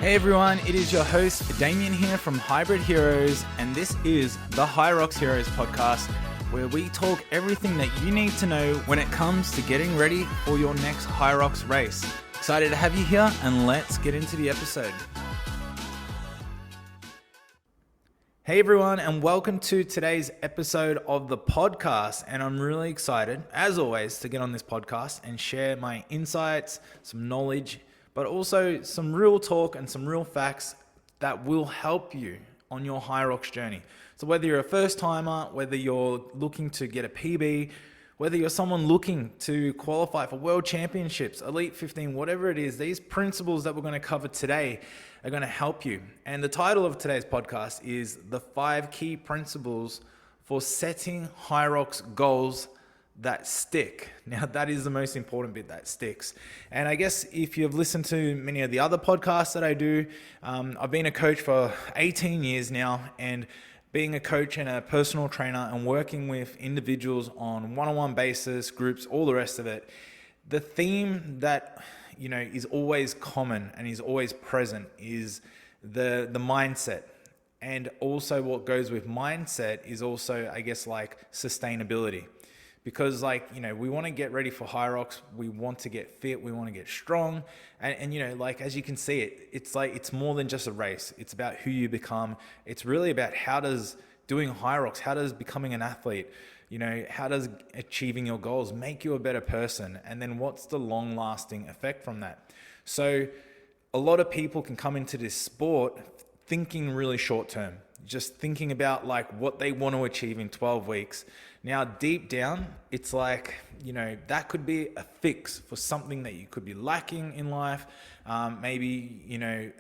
Hey everyone, it is your host Damian here from Hybrid Heroes, and this is the HYROX Heroes podcast, where we talk everything that you need to know when it comes to getting ready for your next HYROX race. Excited to have you here, and let's get into the episode. Hey everyone, and welcome to today's episode of the podcast. And I'm really excited, as always, to get on this podcast and share my insights, some knowledge, but also some real talk and some real facts that will help you on your HYROX journey. So whether you're a first timer, whether you're looking to get a PB, whether you're someone looking to qualify for world championships, Elite 15, whatever it is, these principles that we're going to cover today are going to help you. And the title of today's podcast is the 5 key principles for setting HYROX goals that stick. Now, that is the most important bit, that sticks. And I guess if you've listened to many of the other podcasts that I do, I've been a coach for 18 years now, and being a coach and a personal trainer and working with individuals on one-on-one basis, groups, all the rest of it, the theme that is always common and is always present is the mindset. And also what goes with mindset is also, I guess, like sustainability. Because we want to get ready for HYROX, we want to get fit, we want to get strong. And as you can see, it's more than just a race. It's about who you become. It's really about how does doing HYROX, how does becoming an athlete, how does achieving your goals make you a better person? And then what's the long lasting effect from that? So a lot of people can come into this sport thinking really short term, just thinking about what they want to achieve in 12 weeks. Now, deep down, it's that could be a fix for something that you could be lacking in life. Maybe,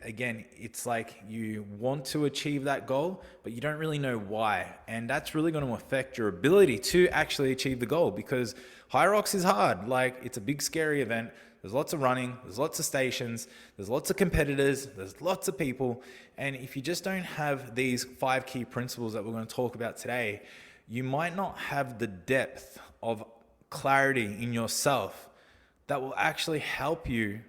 again, it's you want to achieve that goal, but you don't really know why. And that's really going to affect your ability to actually achieve the goal, because HYROX is hard. It's a big, scary event. There's lots of running, there's lots of stations, there's lots of competitors, there's lots of people. And if you just don't have these 5 key principles that we're going to talk about today, you might not have the depth of clarity in yourself that will actually help you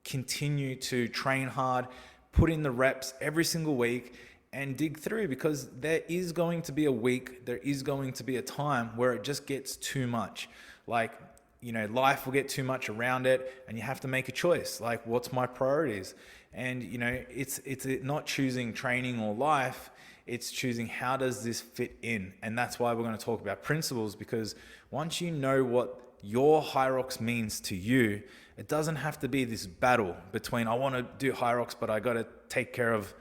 continue to train hard, put in the reps every single week, and dig through, because there is going to be a week, there is going to be a time where it just gets too much. Life will get too much around it, and you have to make a choice. What's my priorities? And, it's not choosing training or life. It's choosing how does this fit in. And that's why we're going to talk about principles, because once you know what your HYROX means to you, it doesn't have to be this battle between I want to do HYROX, but I got to take care of,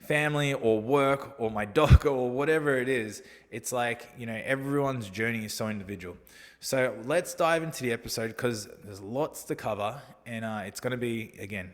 family or work or my dog or whatever it is. It's everyone's journey is so individual. So let's dive into the episode, because there's lots to cover, and it's going to be, again,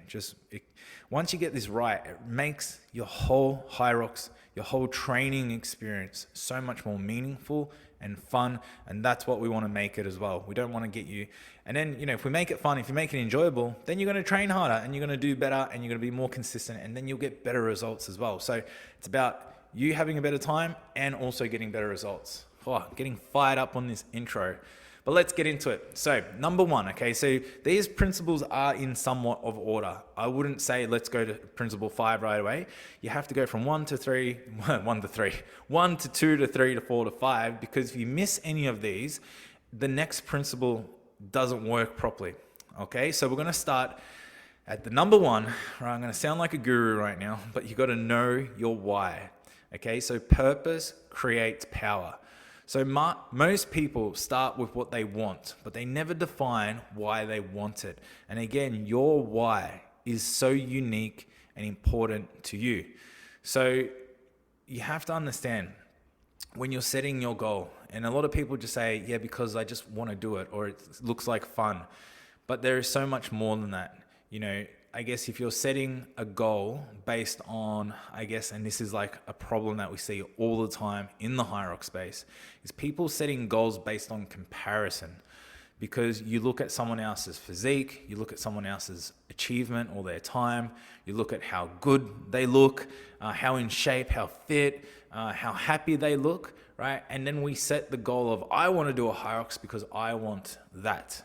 once you get this right, it makes your whole HYROX, your whole training experience so much more meaningful and fun. And that's what we want to make it as well. We don't want to get you. And then, if we make it fun, if you make it enjoyable, then you're going to train harder and you're going to do better and you're going to be more consistent, and then you'll get better results as well. So it's about you having a better time and also getting better results. Getting fired up on this intro. But let's get into it. So number 1, okay, so these principles are in somewhat of order. I wouldn't say let's go to principle 5 right away. You have to go from 1 to 2 to 3 to 4 to 5, because if you miss any of these, the next principle doesn't work properly. Okay, so we're going to start at the number 1. Right, I'm going to sound like a guru right now, but you got to know your why. Okay, so purpose creates power. So most people start with what they want, but they never define why they want it. And again, your why is so unique and important to you. So you have to understand when you're setting your goal, and a lot of people just say, yeah, because I just want to do it, or it looks like fun. But there is so much more than that. I guess if you're setting a goal based on, and this is a problem that we see all the time in the HYROX space, is people setting goals based on comparison. Because you look at someone else's physique, you look at someone else's achievement or their time, you look at how good they look, how in shape, how fit, how happy they look, right? And then we set the goal of, I want to do a HYROX because I want that.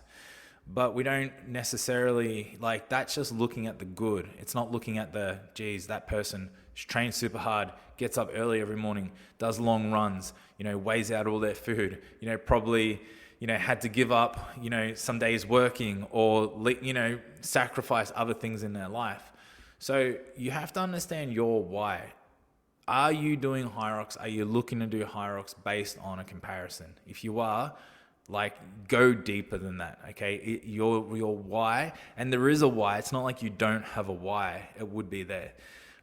but we don't necessarily, like, that's just looking at the good. It's not looking at the, geez, that person trains super hard, gets up early every morning, does long runs, weighs out all their food, probably, had to give up, some days working, or, sacrifice other things in their life. So you have to understand your why. Are you doing HYROX? Are you looking to do HYROX based on a comparison? If you are, like, go deeper than that, okay? Your why, and there is a why. It's not like you don't have a why. It would be there,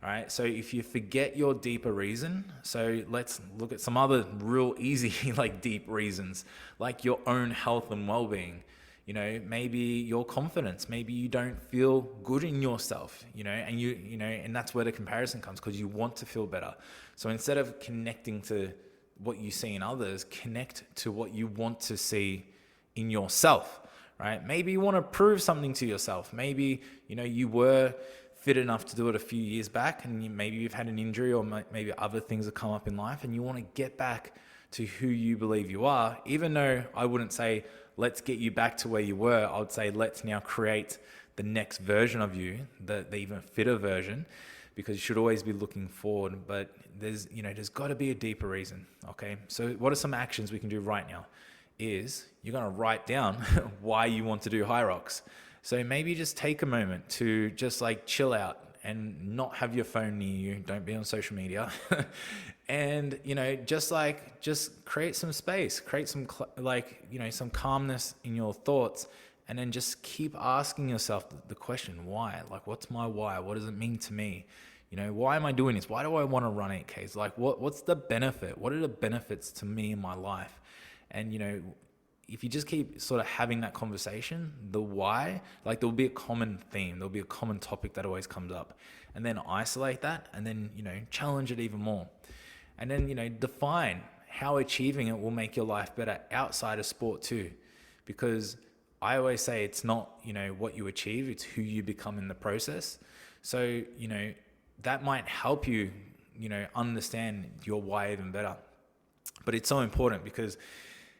all right? So if you forget your deeper reason, so let's look at some other real easy, like, deep reasons, like your own health and well-being. Maybe your confidence, maybe you don't feel good in yourself, and and that's where the comparison comes, because you want to feel better. So instead of connecting to what you see in others, connect to what you want to see in yourself, right? Maybe you want to prove something to yourself. Maybe, you were fit enough to do it a few years back, and maybe you've had an injury, or maybe other things have come up in life, and you want to get back to who you believe you are. Even though I wouldn't say, let's get you back to where you were, I would say, let's now create the next version of you, the even fitter version, because you should always be looking forward. But there's got to be a deeper reason, okay? So what are some actions we can do right now? Is you're going to write down why you want to do HYROX. So maybe just take a moment to just, like, chill out and not have your phone near you. Don't be on social media. And, just create some space, create some, some calmness in your thoughts. And then just keep asking yourself the question, why? Like, what's my why? What does it mean to me? Why am I doing this? Why do I want to run 8Ks? Like, what's the benefit? What are the benefits to me in my life? And, if you just keep sort of having that conversation, the why, like, there'll be a common theme, there'll be a common topic that always comes up, and then isolate that, and then, challenge it even more. And then, define how achieving it will make your life better outside of sport too. Because I always say it's not, what you achieve, it's who you become in the process. So, that might help you, understand your why even better. But it's so important because,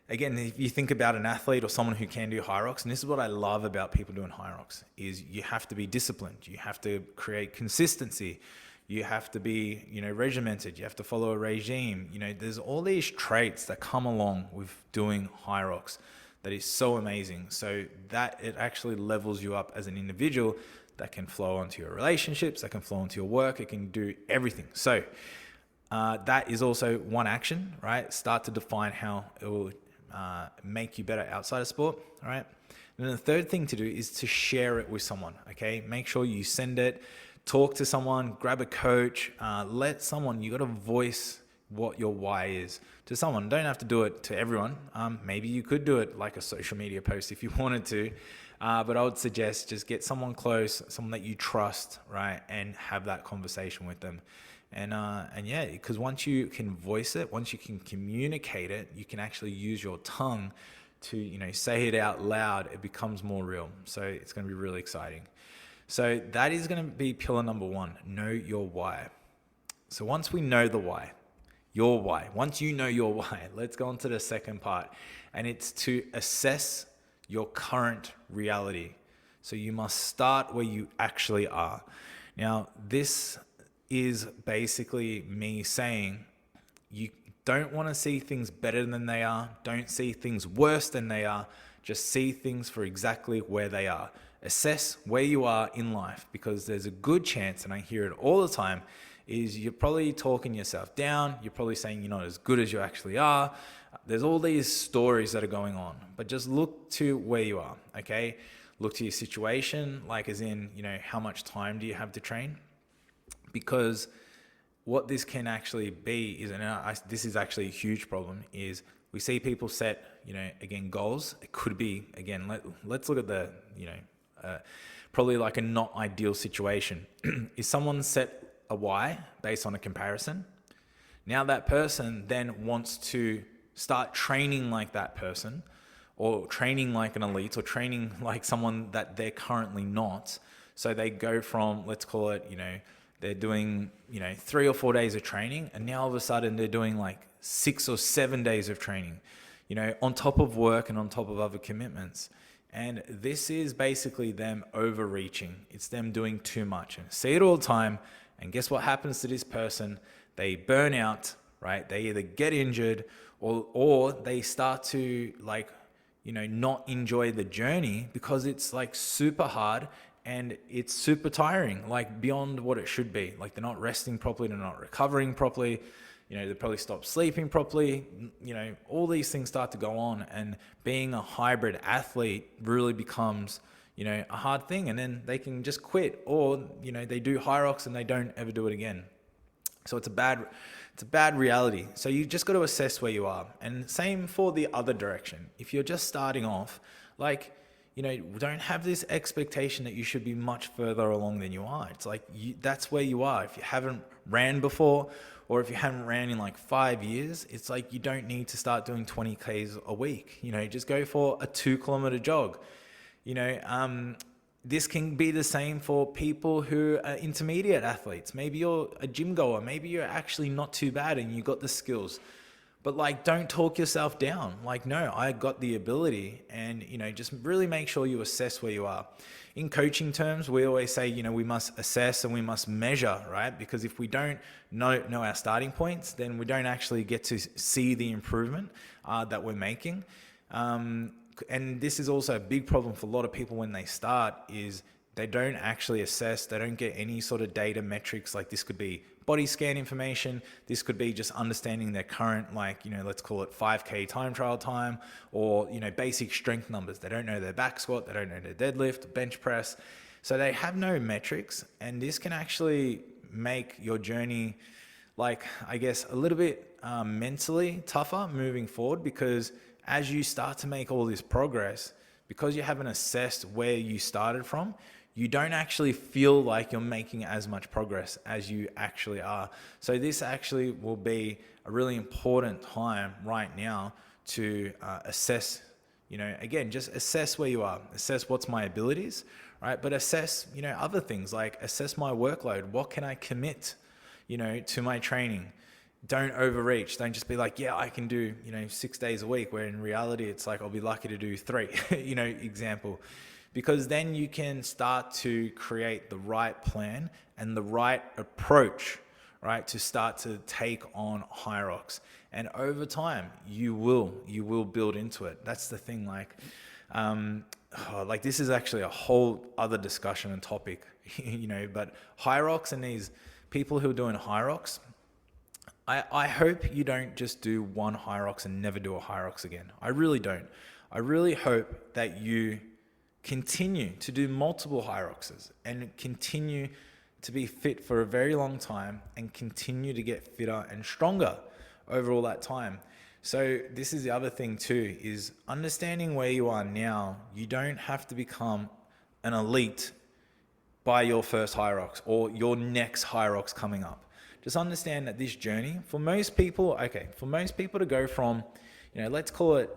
again, if you think about an athlete or someone who can do HYROX, and this is what I love about people doing HYROX, is you have to be disciplined. You have to create consistency. You have to be, regimented. You have to follow a regime. There's all these traits that come along with doing HYROX that is so amazing. So that it actually levels you up as an individual that can flow onto your relationships, that can flow into your work. It can do everything. So that is also one action, right? Start to define how it will make you better outside of sport, all right? And then the third thing to do is to share it with someone, okay? Make sure you send it, talk to someone, grab a coach, let someone, you got to voice what your why is to someone. Don't have to do it to everyone. Maybe you could do it like a social media post if you wanted to, but I would suggest just get someone close, someone that you trust, right? And have that conversation with them. And yeah, because once you can voice it, once you can communicate it, you can actually use your tongue to, say it out loud. It becomes more real. So it's going to be really exciting. So that is going to be pillar number one, know your why. So once we know the why, your why, once you know your why, let's go on to the second part. And it's to assess your current reality. So you must start where you actually are. Now, this is basically me saying you don't want to see things better than they are. Don't see things worse than they are. Just see things for exactly where they are. Assess where you are in life, because there's a good chance, and I hear it all the time, is you're probably talking yourself down. You're probably saying you're not as good as you actually are. There's all these stories that are going on, but just look to where you are, okay? Look to your situation, like as in, how much time do you have to train? Because what this can actually be is, and this is actually a huge problem, is we see people set, again, goals. It could be, again, let's look at the, probably like a not ideal situation. Is someone set a why based on a comparison? Now that person then wants to start training like that person, or training like an elite, or training like someone that they're currently not. So they go from, let's call it, they're doing, 3 or 4 days of training, and now all of a sudden they're doing like 6 or 7 days of training, on top of work and on top of other commitments. And this is basically them overreaching. It's them doing too much. And I see it all the time. And guess what happens to this person? They burn out, right? They either get injured or they start to not enjoy the journey because it's like super hard and it's super tiring, like beyond what it should be. Like they're not resting properly, they're not recovering properly. They probably stop sleeping properly. All these things start to go on, and being a hybrid athlete really becomes, a hard thing. And then they can just quit, or, they do HYROX and they don't ever do it again. So it's a bad reality. So you just got to assess where you are. And same for the other direction. If you're just starting off, don't have this expectation that you should be much further along than you are. It's like that's where you are. If you haven't ran before, or if you haven't ran in like 5 years, it's like you don't need to start doing 20 Ks a week. Just go for a 2-kilometer jog. This can be the same for people who are intermediate athletes. Maybe you're a gym goer. Maybe you're actually not too bad and you got the skills. But don't talk yourself down. No, I got the ability, and just really make sure you assess where you are. In coaching terms, we always say, we must assess and we must measure, right? Because if we don't know our starting points, then we don't actually get to see the improvement that we're making. And this is also a big problem for a lot of people when they start, is they don't actually assess. They don't get any sort of data metrics. Like this could be body scan information. This could be just understanding their current, let's call it 5K time trial time, or, basic strength numbers. They don't know their back squat. They don't know their deadlift, bench press. So they have no metrics. And this can actually make your journey, a little bit mentally tougher moving forward, because as you start to make all this progress, because you haven't assessed where you started from, you don't actually feel like you're making as much progress as you actually are. So this actually will be a really important time right now to assess, again, just assess where you are, assess what's my abilities, right? But assess, other things, like assess my workload. What can I commit, to my training? Don't overreach. Don't just be like, yeah, I can do, 6 days a week, where in reality, it's like, I'll be lucky to do 3, example. Because then you can start to create the right plan and the right approach, right, to start to take on HYROX. And over time, you will build into it. That's the thing. This is actually a whole other discussion and topic, but HYROX and these people who are doing HYROX, I hope you don't just do one HYROX and never do a HYROX again. I really don't. I really hope that you continue to do multiple HYROXes and continue to be fit for a very long time and continue to get fitter and stronger over all that time. So this is the other thing too, is understanding where you are now. You don't have to become an elite by your first HYROX or your next HYROX coming up. Just understand that this journey, for most people to go from, let's call it,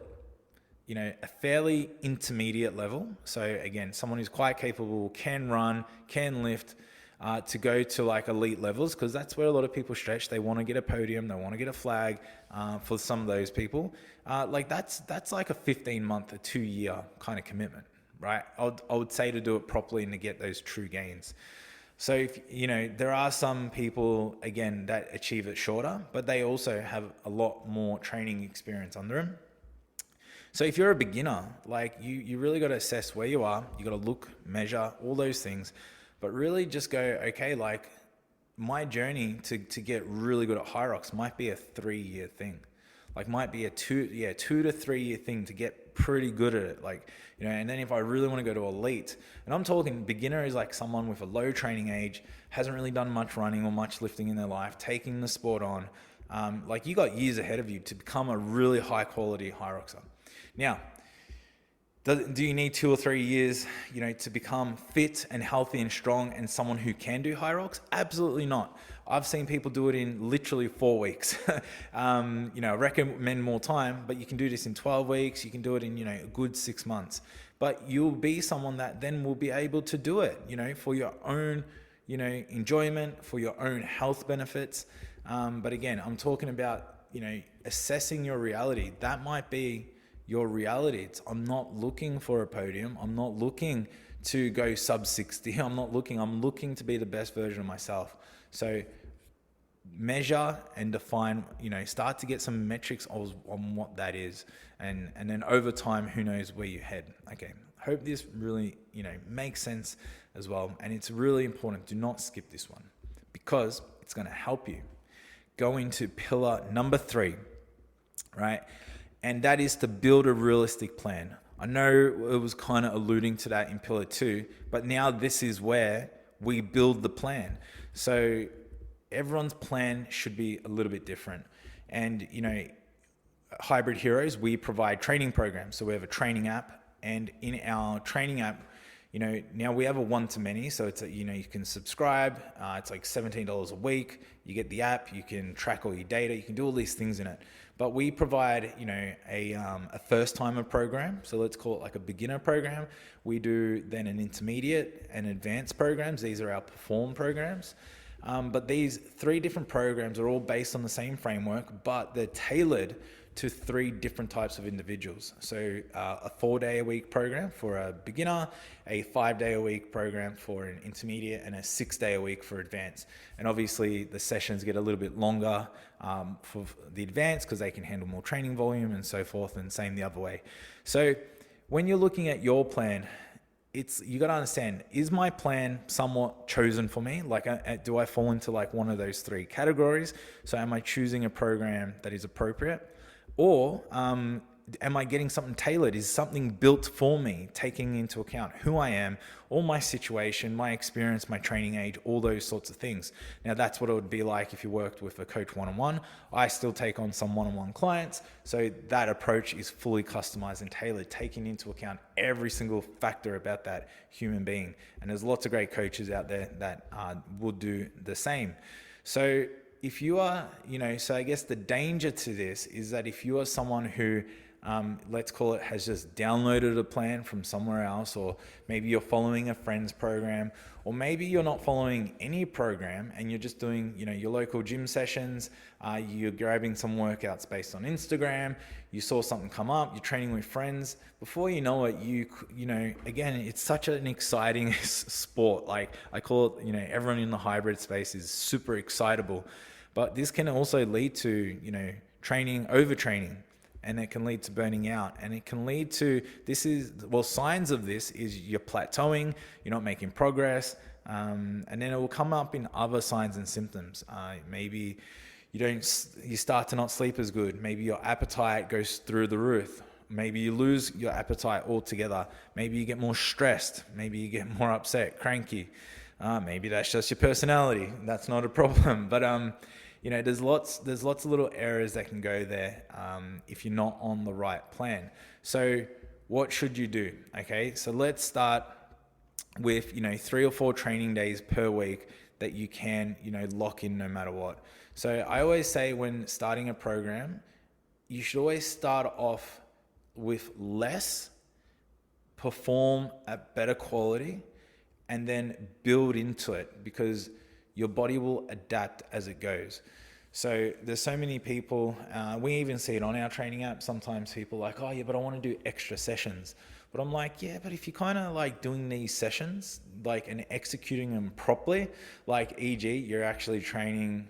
a fairly intermediate level. So again, someone who's quite capable, can run, can lift, to go to elite levels, because that's where a lot of people stretch. They want to get a podium, they want to get a flag. For some of those people, that's like a 15-month, a 2-year kind of commitment, right? I would say to do it properly and to get those true gains. So if there are some people, again, that achieve it shorter, but they also have a lot more training experience under them. So if you're a beginner, you really got to assess where you are. You got to look, measure, all those things, but really just go, okay, my journey to get really good at HYROX might be a 3-year thing. Might be a 2 to 3 year thing to get pretty good at it. And then if I really want to go to elite, and I'm talking beginner is like someone with a low training age, hasn't really done much running or much lifting in their life, taking the sport on. You got years ahead of you to become a really high quality HYROXer. Now, do you need 2 or 3 years, to become fit and healthy and strong and someone who can do HYROX? Absolutely not. I've seen people do it in literally 4 weeks. I recommend more time, but you can do this in 12 weeks. You can do it in, a good 6 months. But you'll be someone that then will be able to do it, for your own, enjoyment, for your own health benefits. But again, I'm talking about, assessing your reality. That might be, your reality. I'm not looking for a podium. I'm not looking to go sub 60. I'm looking to be the best version of myself. So measure and define, start to get some metrics on what that is. And then over time, who knows where you head. Okay. Hope this really, makes sense as well. And it's really important. Do not skip this one because it's going to help you. Go into pillar number 3, right? And that is to build a realistic plan. I know it was kind of alluding to that in pillar 2, but now this is where we build the plan. So everyone's plan should be a little bit different. And, Hybrid Heroes, we provide training programs. So we have a training app, and in our training app, now we have a one-to-many. So it's you can subscribe. It's like $17 a week. You get the app. You can track all your data. You can do all these things in it. But we provide, a first-timer program. So let's call it like a beginner program. We do then an intermediate and advanced programs. These are our perform programs. But these 3 different programs are all based on the same framework, but they're tailored to 3 different types of individuals. So a 4-day-a-week program for a beginner, a 5-day-a-week program for an intermediate, and a 6-day-a-week for advanced. And obviously the sessions get a little bit longer for the advanced because they can handle more training volume and so forth, and same the other way. So when you're looking at your plan, you got to understand, is my plan somewhat chosen for me? Like, do I fall into like one of those 3 categories? So am I choosing a program that is appropriate? Or am I getting something tailored? Is something built for me, taking into account who I am, all my situation, my experience, my training age, all those sorts of things. Now, that's what it would be like if you worked with a coach one-on-one. I still take on some one-on-one clients. So that approach is fully customized and tailored, taking into account every single factor about that human being. And there's lots of great coaches out there that will do the same. So if you are, so I guess the danger to this is that if you are someone who, let's call it, has just downloaded a plan from somewhere else, or maybe you're following a friend's program, or maybe you're not following any program and you're just doing, your local gym sessions, you're grabbing some workouts based on Instagram, you saw something come up, you're training with friends. Before you know it, again, it's such an exciting sport. Like I call it, everyone in the hybrid space is super excitable. But this can also lead to, overtraining, and it can lead to burning out, and it can lead to, signs of this is you're plateauing, you're not making progress, and then it will come up in other signs and symptoms. Maybe you start to not sleep as good. Maybe your appetite goes through the roof. Maybe you lose your appetite altogether. Maybe you get more stressed. Maybe you get more upset, cranky. Maybe that's just your personality. That's not a problem. But there's lots of little errors that can go there if you're not on the right plan. So what should you do? Okay, so let's start with 3 or 4 training days per week that you can lock in no matter what. So I always say when starting a program, you should always start off with less, perform at better quality, and then build into it, because your body will adapt as it goes. So there's so many people, we even see it on our training app. Sometimes people are like, oh yeah, but I want to do extra sessions. But I'm like, yeah, but if you're kind of like doing these sessions, like, and executing them properly, like e.g. you're actually training,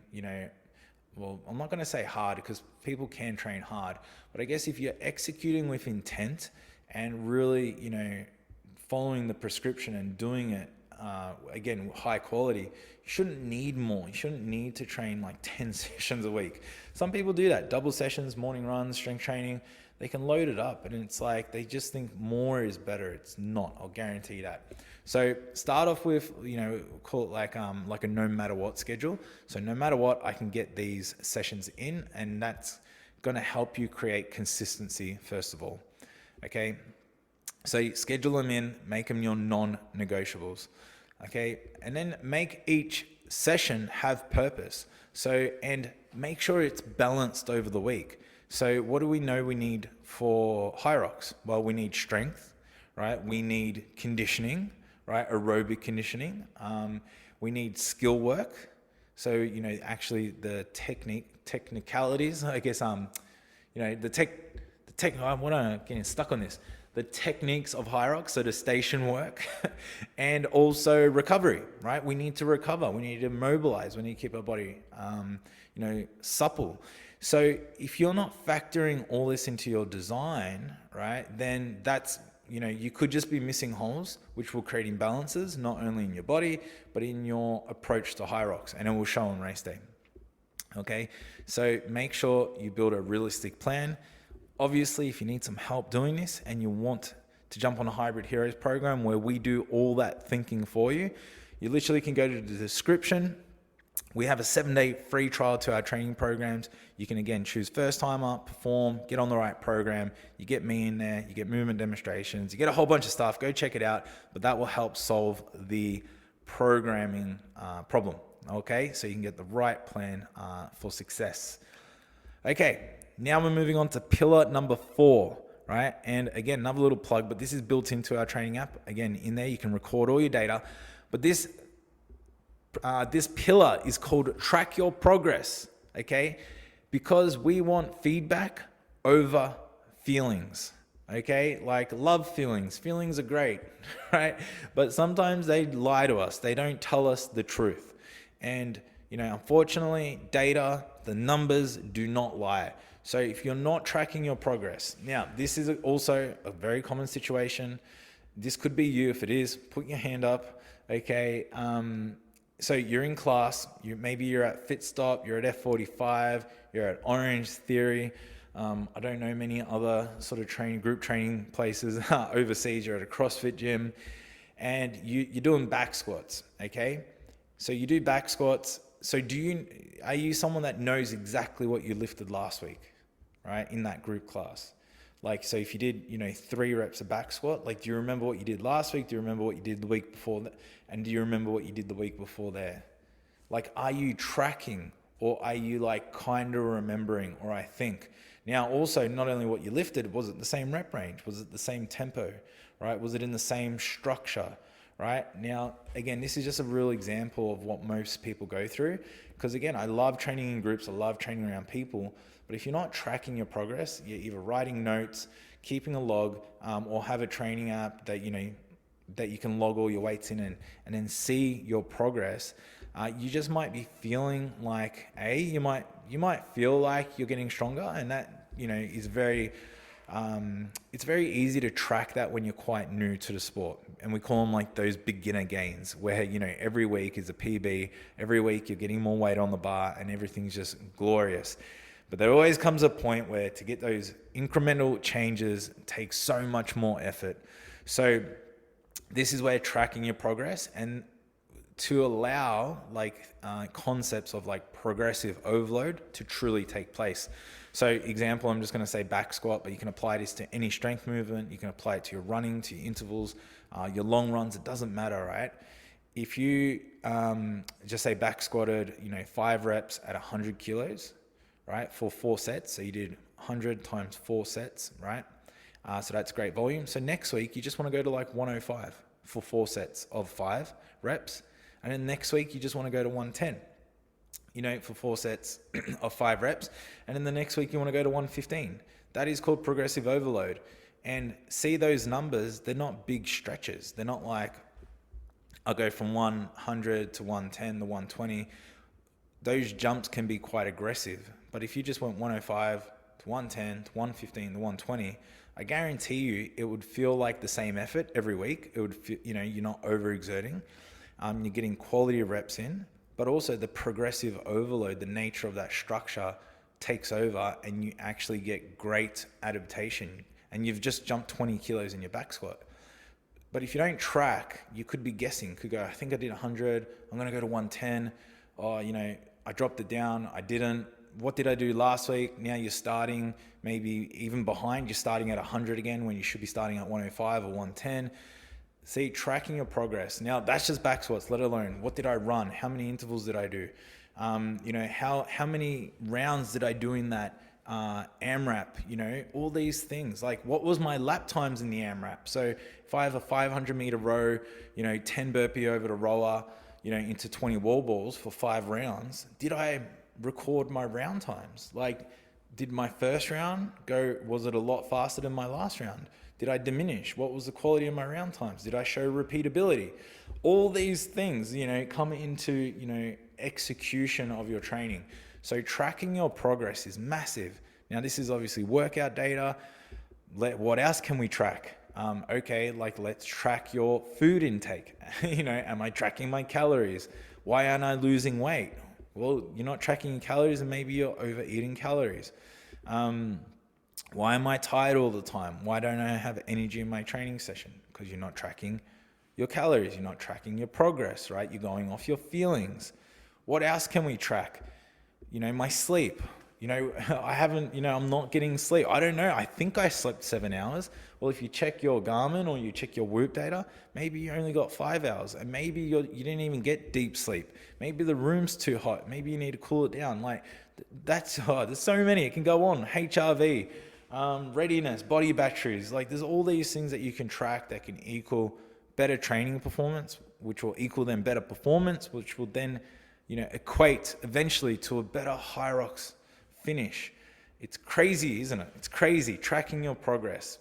well, I'm not going to say hard because people can train hard, but I guess if you're executing with intent and really, following the prescription and doing it, again, high quality, you shouldn't need more. You shouldn't need to train like 10 sessions a week. Some people do that, double sessions, morning runs, strength training. They can load it up, and it's like they just think more is better. It's not. I'll guarantee that. So start off with, call it like a no matter what schedule. So no matter what, I can get these sessions in, and that's going to help you create consistency first of all. Okay. So you schedule them in, make them your non-negotiables. Okay. And then make each session have purpose. So, and make sure it's balanced over the week. So what do we know we need for HYROX? Well, we need strength, right? We need conditioning, right? Aerobic conditioning. We need skill work. So, actually the technicalities, I guess, the what am I getting stuck on this? The techniques of HYROX, so the station work, and also recovery, right? We need to recover. We need to mobilize. We need to keep our body, supple. So if you're not factoring all this into your design, right, then that's, you could just be missing holes, which will create imbalances, not only in your body, but in your approach to HYROX, and it will show on race day. Okay, so make sure you build a realistic plan. Obviously, if you need some help doing this and you want to jump on a Hybrid Heroes program where we do all that thinking for you, you literally can go to the description. We have a 7-day free trial to our training programs. You can, again, choose first time up, perform, get on the right program. You get me in there, you get movement demonstrations, you get a whole bunch of stuff. Go check it out, but that will help solve the programming problem. Okay, so you can get the right plan for success. Okay, now we're moving on to pillar number 4, right? And again, another little plug, but this is built into our training app. Again, in there you can record all your data, but this pillar is called track your progress, okay? Because we want feedback over feelings, okay? Like love feelings. Feelings are great, right? But sometimes they lie to us. They don't tell us the truth. And, unfortunately, data, the numbers do not lie. So if you're not tracking your progress, now this is also a very common situation. This could be you. If it is, put your hand up, okay? So you're in class, maybe you're at Fit Stop, you're at F45, you're at Orange Theory. I don't know many other sort of group training places overseas. You're at a CrossFit gym and you're doing back squats, okay? So you do back squats. So are you someone that knows exactly what you lifted last week, right? In that group class. Like, so if you did, 3 reps of back squat, like, do you remember what you did last week? Do you remember what you did the week before that? And do you remember what you did the week before there? Like, are you tracking or are you like kind of remembering, or I think? Now, also, not only what you lifted, was it the same rep range? Was it the same tempo, right? Was it in the same structure, right? Now, again, this is just a real example of what most people go through. Because again, I love training in groups. I love training around people. But if you're not tracking your progress, you're either writing notes, keeping a log, or have a training app that, that you can log all your weights in and then see your progress, you just might be feeling like, you might feel like you're getting stronger, and that, is very, it's very easy to track that when you're quite new to the sport. And we call them like those beginner gains where, every week is a PB, every week you're getting more weight on the bar and everything's just glorious. But there always comes a point where to get those incremental changes takes so much more effort. So this is where tracking your progress and to allow concepts of like progressive overload to truly take place. So example, I'm just going to say back squat, but you can apply this to any strength movement. You can apply it to your running, to your intervals, your long runs. It doesn't matter, right? If you just say back squatted, 5 reps at 100 kilos, right, for 4 sets. So you did 100 times 4 sets, right? So that's great volume. So next week, you just want to go to like 105 for 4 sets of 5 reps. And then next week, you just want to go to 110, for 4 sets of 5 reps. And then the next week, you want to go to 115. That is called progressive overload. And see those numbers, they're not big stretches. They're not like, I'll go from 100 to 110 to 120. Those jumps can be quite aggressive. But if you just went 105 to 110 to 115 to 120, I guarantee you it would feel like the same effort every week. It would feel, you're not overexerting. You're getting quality of reps in, but also the progressive overload, the nature of that structure takes over and you actually get great adaptation. And you've just jumped 20 kilos in your back squat. But if you don't track, you could be guessing. Could go, I think I did 100. I'm going to go to 110. Oh, I dropped it down. I didn't. What did I do last week? Now you're starting maybe even behind. You're starting at 100 again when you should be starting at 105 or 110. See, tracking your progress. Now that's just back squats, let alone what did I run? How many intervals did I do? How many rounds did I do in that AMRAP? All these things. Like what was my lap times in the AMRAP? So if I have a 500 meter row, 10 burpee over to rower, into 20 wall balls for 5 rounds, did I record my round times? Like Did my first round go, was it a lot faster than my last round? Did I diminish? What was the quality of my round times? Did I show repeatability? All these things, come into, execution of your training. So tracking your progress is massive. Now, this is obviously workout data. What else can we track? Let's track your food intake. Am I tracking my calories? Why aren't I losing weight? Well, you're not tracking your calories and maybe you're overeating calories. Why am I tired all the time? Why don't I have energy in my training session? Because you're not tracking your calories. You're not tracking your progress, right? You're going off your feelings. What else can we track? My sleep. I'm not getting sleep. I don't know. I think I slept 7 hours. Well, if you check your Garmin or you check your Whoop data, maybe you only got 5 hours, and maybe you didn't even get deep sleep. Maybe the room's too hot. Maybe you need to cool it down. There's so many. It can go on. HRV, readiness, body batteries. There's all these things that you can track that can equal better training performance, which will equal then better performance, which will then, equate eventually to a better HYROX finish. It's crazy, isn't it? It's crazy tracking your progress.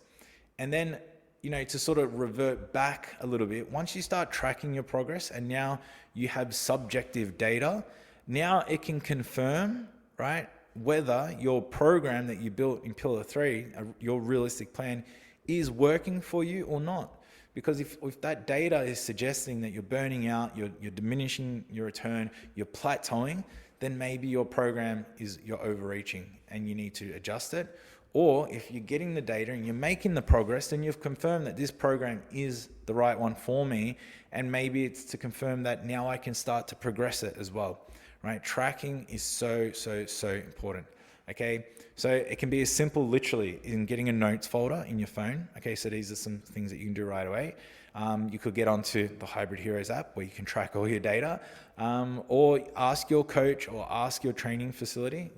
And then, to sort of revert back a little bit, once you start tracking your progress and now you have subjective data, now it can confirm, right, whether your program that you built in Pillar 3, your realistic plan, is working for you or not. Because if that data is suggesting that you're burning out, you're diminishing your return, you're plateauing, then maybe your program you're overreaching and you need to adjust it. Or if you're getting the data and you're making the progress, then you've confirmed that this program is the right one for me. And maybe it's to confirm that now I can start to progress it as well, right? Tracking is so important. Okay, so it can be as simple literally in getting a notes folder in your phone. Okay, so these are some things that you can do right away. You could get onto the Hybrid Heroes app where you can track all your data, or ask your coach or ask your training facility,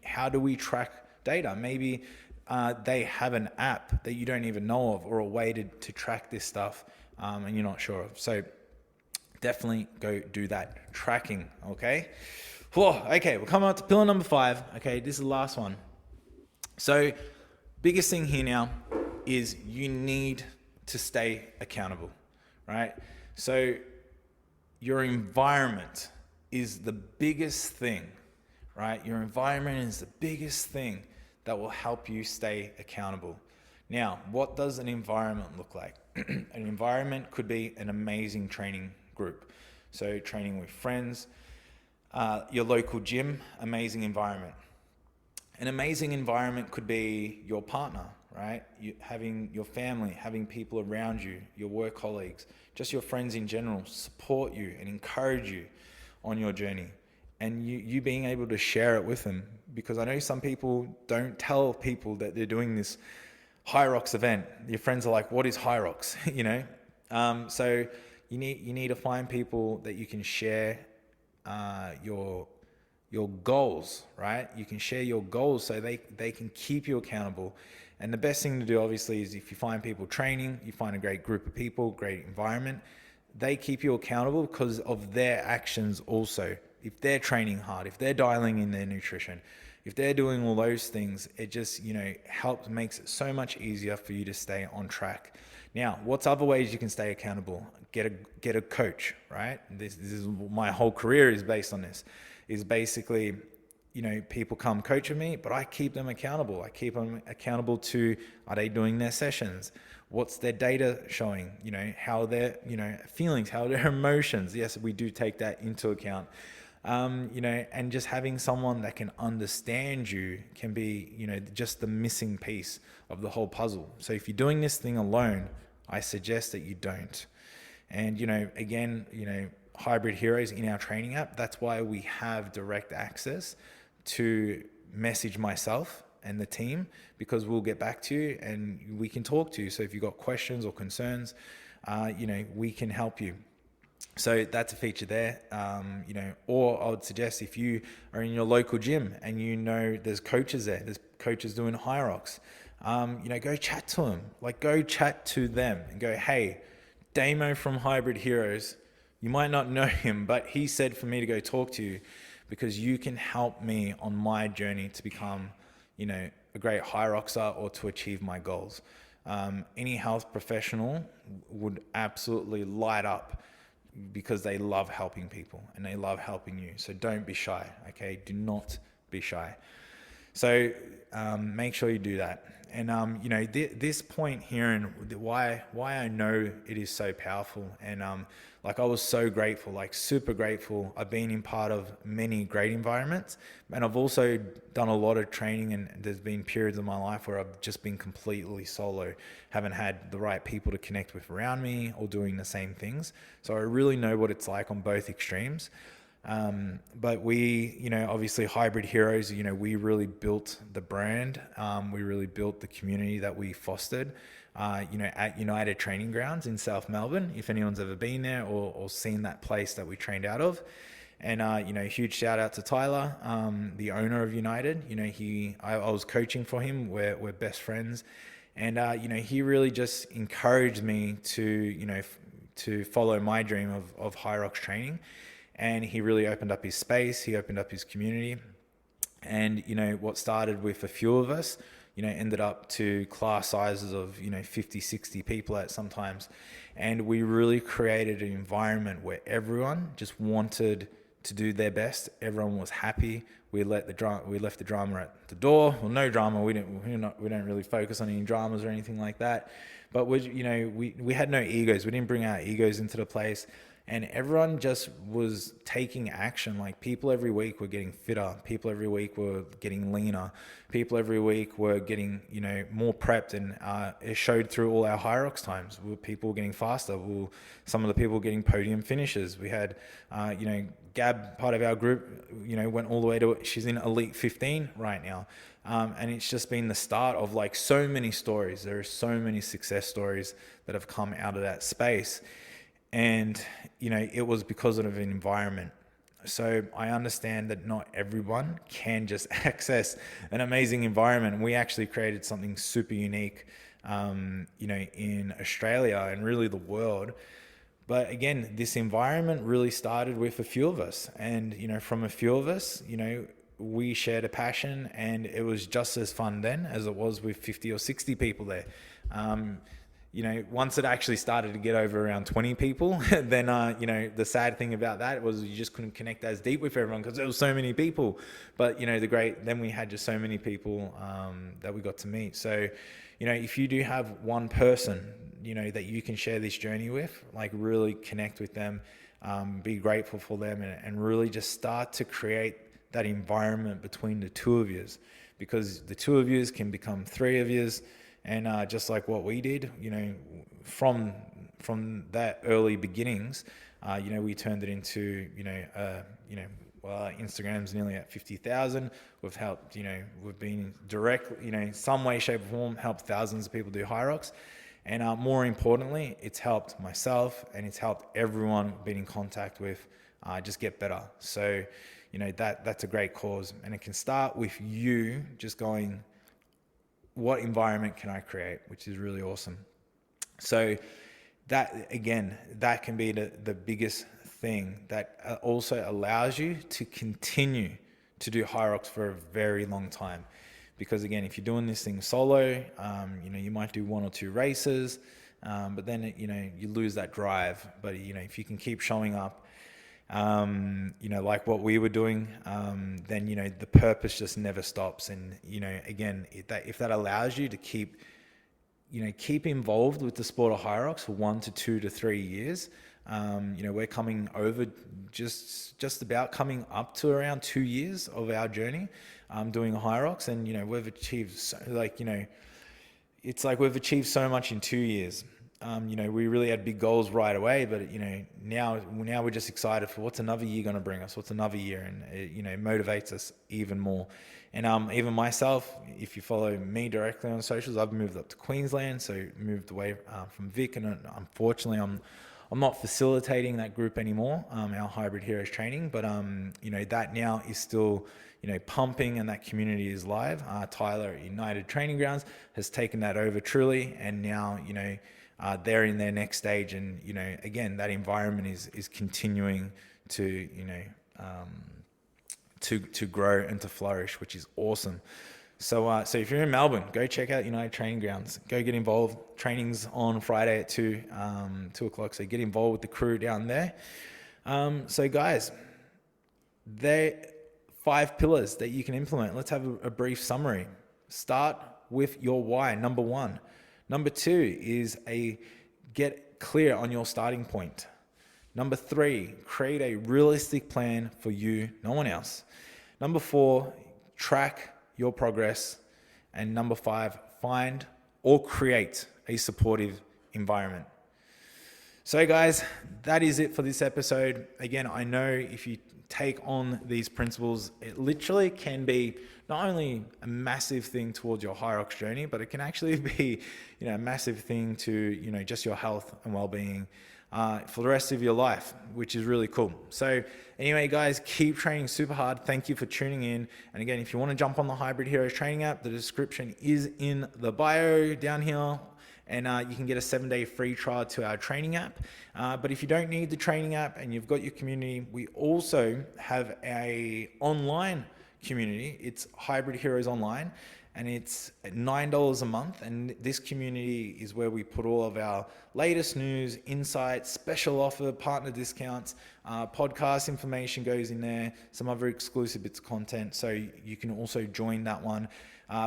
how do we track data? Maybe they have an app that you don't even know of or a way to track this stuff and you're not sure of. So definitely go do that tracking, okay? Okay, we're coming up to pillar number 5. Okay, this is the last one. So biggest thing here now is you need to stay accountable, right? So your environment is the biggest thing, right? Your environment is the biggest thing that will help you stay accountable. Now, what does an environment look like? An environment could be an amazing training group. So training with friends, your local gym, amazing environment. An amazing environment could be your partner, right? Having your family, having people around you, your work colleagues, just your friends in general, support you and encourage you on your journey. And you being able to share it with them. Because I know some people don't tell people that they're doing this HYROX event. Your friends are like, what is HYROX? So you need to find people that you can share your goals, right? You can share your goals so they can keep you accountable. And the best thing to do, obviously, is if you find people training, you find a great group of people, great environment, they keep you accountable because of their actions also. If they're training hard, if they're dialing in their nutrition, if they're doing all those things, it just, makes it so much easier for you to stay on track. Now, what's other ways you can stay accountable? Get a coach, right? This is my whole career is based on this. Is basically, people come coach with me, but I keep them accountable. I keep them accountable to, are they doing their sessions? What's their data showing? How their, feelings, how their emotions. Yes, we do take that into account. And just having someone that can understand you can be, just the missing piece of the whole puzzle. So if you're doing this thing alone, I suggest that you don't. And, again, Hybrid Heroes in our training app, that's why we have direct access to message myself and the team, because we'll get back to you and we can talk to you. So if you've got questions or concerns, we can help you. So that's a feature there, or I would suggest if you are in your local gym and there's coaches there, there's coaches doing HYROX, go chat to them, go chat to them and go, hey, Damo from Hybrid Heroes, you might not know him, but he said for me to go talk to you because you can help me on my journey to become, a great HYROXer or to achieve my goals. Any health professional would absolutely light up because they love helping people and they love helping you. So don't be shy, okay? Do not be shy. So make sure you do that. And this point here and why I know it is so powerful. And like I was so grateful, like super grateful. I've been in part of many great environments, and I've also done a lot of training. And there's been periods of my life where I've just been completely solo, haven't had the right people to connect with around me or doing the same things. So I really know what it's like on both extremes. But we, obviously Hybrid Heroes, we really built the brand. We really built the community that we fostered, at United Training Grounds in South Melbourne, if anyone's ever been there or seen that place that we trained out of. And, huge shout out to Tyler, the owner of United. I was coaching for him. We're best friends. And, he really just encouraged me to follow my dream of HYROX training. And he really opened up his space. He opened up his community. And, what started with a few of us, ended up to class sizes of, 50, 60 people at sometimes. And we really created an environment where everyone just wanted to do their best. Everyone was happy. We left the drama at the door. Well, no drama. We don't really focus on any dramas or anything like that. But we had no egos. We didn't bring our egos into the place. And everyone just was taking action. Like people every week were getting fitter. People every week were getting leaner. People every week were getting, more prepped. And it showed through all our HYROX times. People were getting faster. Some of the people were getting podium finishes. We had, Gab, part of our group, went all the way to, she's in Elite 15 right now. And it's just been the start of like so many stories. There are so many success stories that have come out of that space. And, it was because of an environment. So I understand that not everyone can just access an amazing environment. We actually created something super unique, in Australia and really the world. But again, this environment really started with a few of us. And, from a few of us, we shared a passion, and it was just as fun then as it was with 50 or 60 people there. Once it actually started to get over around 20 people, then, the sad thing about that was you just couldn't connect as deep with everyone because there was so many people. But, then we had just so many people that we got to meet. So, if you do have one person, that you can share this journey with, like really connect with them, be grateful for them, and really just start to create that environment between the two of yous, because the two of yous can become three of yous. And just like what we did, from that early beginnings, we turned it into, Instagram's nearly at 50,000. We've helped, we've been direct, some way, shape or form, helped thousands of people do HYROX. And more importantly, it's helped myself and it's helped everyone been in contact with just get better. So, that's a great cause. And it can start with you just going, what environment can I create, which is really awesome. So that, again, that can be the biggest thing that also allows you to continue to do HYROX for a very long time. Because again, if you're doing this thing solo, you might do one or two races, but then, you lose that drive. But, if you can keep showing up, like what we were doing, then, the purpose just never stops. And, again, if that allows you to keep involved with the sport of HYROX for 1 to 2 to 3 years, we're coming over just about coming up to around 2 years of our journey, doing HYROX. And, we've achieved it's like we've achieved so much in 2 years. We really had big goals right away, but, now we're just excited for what's another year going to bring us, what's another year. And it, motivates us even more. And, even myself, if you follow me directly on socials, I've moved up to Queensland. So moved away, from Vic. And unfortunately, I'm not facilitating that group anymore, our Hybrid Heroes training, but, that now is still, pumping, and that community is live. Tyler at United Training Grounds has taken that over truly. And now, they're in their next stage, and again, that environment is continuing to to grow and to flourish, which is awesome. So if you're in Melbourne, go check out United Training Grounds. Go get involved. Training's on Friday at 2 o'clock. So get involved with the crew down there. So guys, there 5 pillars that you can implement. Let's have a brief summary. Start with your why, number 1. Number 2 is get clear on your starting point. Number 3, create a realistic plan for you, no one else. Number 4, track your progress. And number 5, find or create a supportive environment. So guys, that is it for this episode. Again, I know if you take on these principles, it literally can be not only a massive thing towards your HYROX journey, but it can actually be, a massive thing to, just your health and well-being for the rest of your life, which is really cool. So anyway, guys, keep training super hard. Thank you for tuning in. And again, if you want to jump on the Hybrid Heroes training app, the description is in the bio down here. And you can get a 7-day free trial to our training app. But if you don't need the training app and you've got your community, we also have a online community. It's Hybrid Heroes Online, and it's at $9 a month. And this community is where we put all of our latest news, insights, special offer, partner discounts, podcast information goes in there, some other exclusive bits of content. So you can also join that one.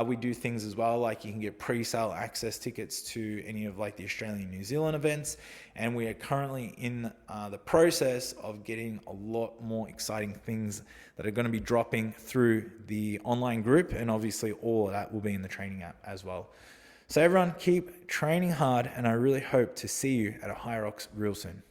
We do things as well, like you can get pre-sale access tickets to any of like the Australian, New Zealand events. And we are currently in the process of getting a lot more exciting things that are going to be dropping through the online group. And obviously all of that will be in the training app as well. So everyone, keep training hard, and I really hope to see you at a HYROX real soon.